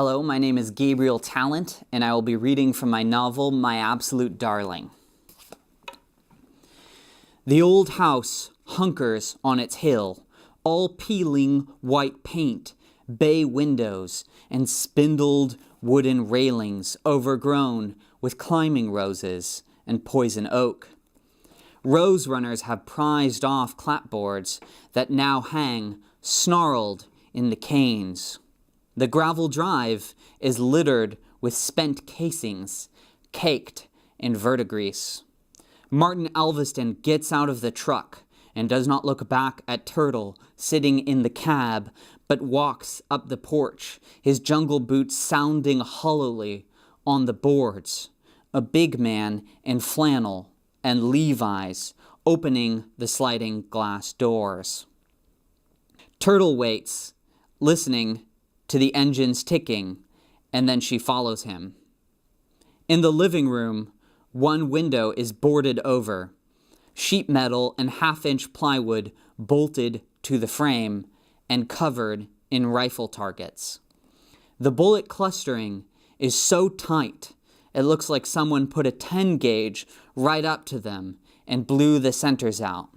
Hello, my name is Gabriel Tallent, and I will be reading from my novel, My Absolute Darling. The old house hunkers on its hill, all peeling white paint, bay windows, and spindled wooden railings overgrown with climbing roses and poison oak. Rose runners have prized off clapboards that now hang snarled in the canes. The gravel drive is littered with spent casings, caked in verdigrease. Martin Alveston gets out of the truck and does not look back at Turtle sitting in the cab, but walks up the porch, his jungle boots sounding hollowly on the boards. A big man in flannel and Levi's opening the sliding glass doors. Turtle waits, listening to the engines ticking, and then she follows him. In the living room, one window is boarded over, sheet metal and half-inch plywood bolted to the frame and covered in rifle targets. The bullet clustering is so tight, it looks like someone put a 10 gauge right up to them and blew the centers out.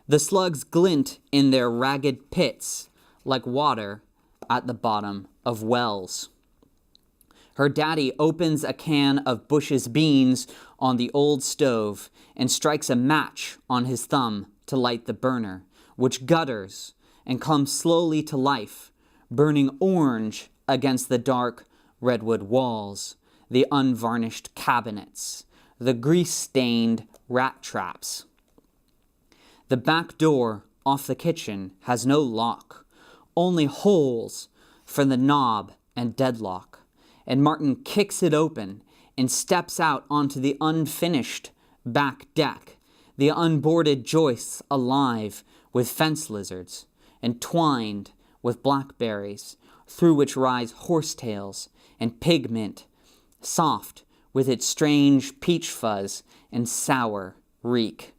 The slugs glint in their ragged pits like water at the bottom of wells. Her daddy opens a can of Bush's beans on the old stove and strikes a match on his thumb to light the burner, which gutters and comes slowly to life, burning orange against the dark redwood walls, the unvarnished cabinets, the grease-stained rat traps. The back door off the kitchen has no lock, only holes for the knob and deadlock, and Martin kicks it open and steps out onto the unfinished back deck, the unboarded joists alive with fence lizards and twined with blackberries, through which rise horsetails and pig mint, soft with its strange peach fuzz and sour reek.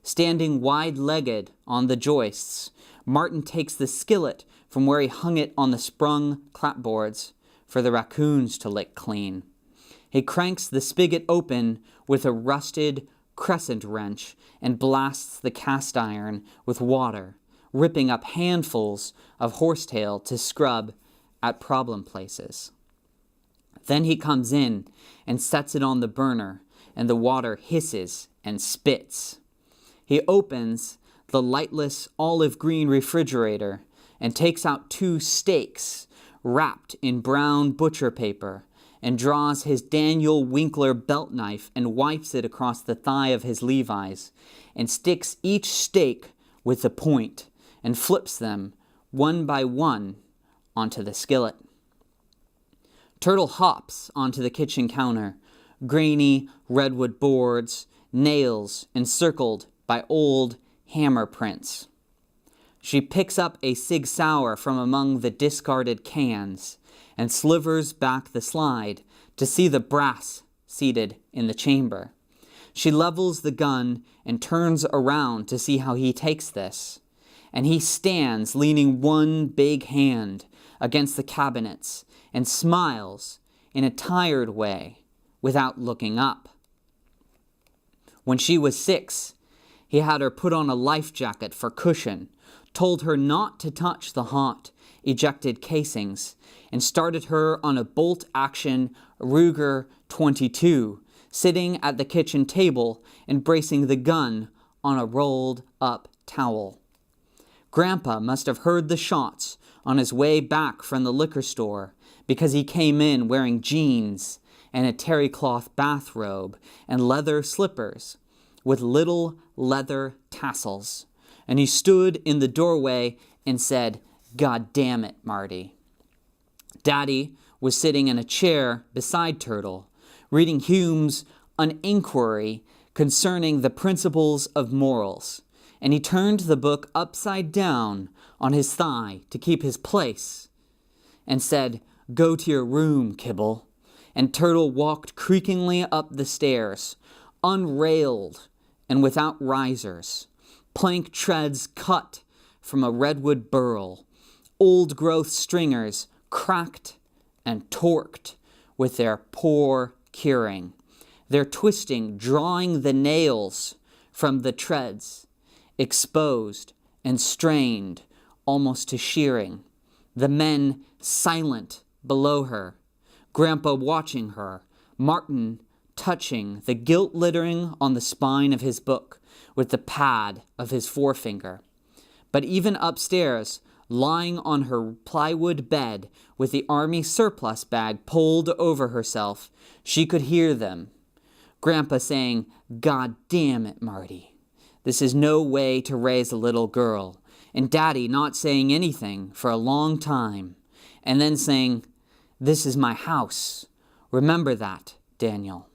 Standing wide-legged on the joists, Martin takes the skillet from where he hung it on the sprung clapboards for the raccoons to lick clean. He cranks the spigot open with a rusted crescent wrench and blasts the cast iron with water, ripping up handfuls of horsetail to scrub at problem places. Then he comes in and sets it on the burner, and the water hisses and spits. He opens the lightless olive green refrigerator and takes out 2 steaks wrapped in brown butcher paper and draws his Daniel Winkler belt knife and wipes it across the thigh of his Levi's and sticks each steak with the point and flips them one by one onto the skillet. Turtle hops onto the kitchen counter, grainy redwood boards, nails encircled by old hammer prints. She picks up a Sig Sauer from among the discarded cans and slivers back the slide to see the brass seated in the chamber. She levels the gun and turns around to see how he takes this, and he stands leaning one big hand against the cabinets and smiles in a tired way without looking up. When she was 6, he had her put on a life jacket for cushion, told her not to touch the hot, ejected casings, and started her on a bolt-action Ruger 22, sitting at the kitchen table and bracing the gun on a rolled-up towel. Grandpa must have heard the shots on his way back from the liquor store because he came in wearing jeans and a terry cloth bathrobe and leather slippers with little leather tassels, and he stood in the doorway and said, "God damn it, Marty." Daddy was sitting in a chair beside Turtle, reading Hume's An Inquiry Concerning the Principles of Morals, and he turned the book upside down on his thigh to keep his place, and said, "Go to your room, Kibble." And Turtle walked creakingly up the stairs, unrailed and without risers, plank treads cut from a redwood burl, old-growth stringers cracked and torqued with their poor curing, their twisting, drawing the nails from the treads, exposed and strained almost to shearing, the men silent below her, Grandpa watching her, Martin touching the gilt lettering on the spine of his book with the pad of his forefinger. But even upstairs, lying on her plywood bed with the army surplus bag pulled over herself, she could hear them. Grandpa saying, "God damn it, Marty. This is no way to raise a little girl." And Daddy not saying anything for a long time, and then saying, "This is my house. Remember that, Daniel."